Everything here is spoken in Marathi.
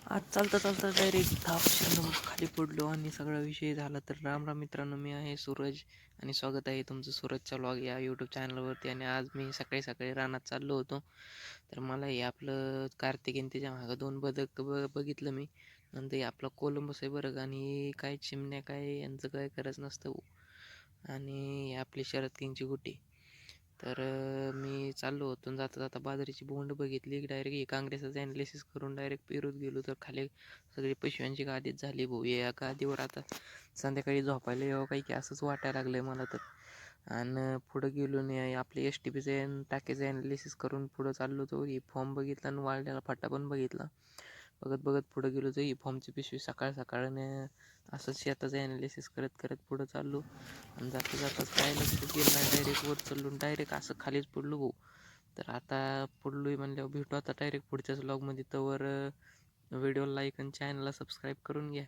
आज चालता चालता डायरेक्ट 10 नंबर खाली पडलो आणि सगळा विषय झाला. तर राम राम मित्रांनो, मी आहे सूरज आणि स्वागत आहे तुमचं सूरजचा व्लॉग या यूट्यूब चॅनलवरती. आणि आज मी सकाळी सकाळी रानात चाललो होतो. तर मला हे आपलं कार्तिकेयन त्याच्या मागं 2 बदक बघितलं मी. नंतर हे आपला कोलंबस आहे बरं का, आणि काय चिमण्या काय यांचं काय करायचं नसतं आणि हे आपली शरद किंगची गुटी. तर मी चाललो होतो आणि जाता जाता बाजरीची बोंड बघितली की डायरेक्ट हे काँग्रेसचं ॲनालिसिस करून डायरेक्ट पेरूत गेलो. तर खाली सगळी पिशव्यांची गादीच झाली भाऊ. या गादीवर आता संध्याकाळी झोपायला यावं काही की असंच वाटायला लागलं आहे मला तर. आणि पुढं गेलो नाही आपले एस टी पीचं टाकीचं ॲनालिसिस करून पुढं चाललो होतो. ही फॉर्म बघितला आणि वाळलेला फाटा पण बघितला. बघत बघत पुढं गेलो तर ही फॉर्मची पिशवी सकाळ सकाळने असंच शेताचं ॲनालिसिस करत करत पुढं चाललो. आणि जाता जाताच काय लक्षात गेलं नाही, डायरेक्ट वर चाललो डायरेक्ट असं खालीच पडलो भाऊ. तर आता पडलो आहे म्हणल्यावर भेटू आता डायरेक्ट पुढच्याच व्लॉगमध्ये. तवर व्हिडिओला लाईक आणि चॅनलला सबस्क्राईब करून घ्या.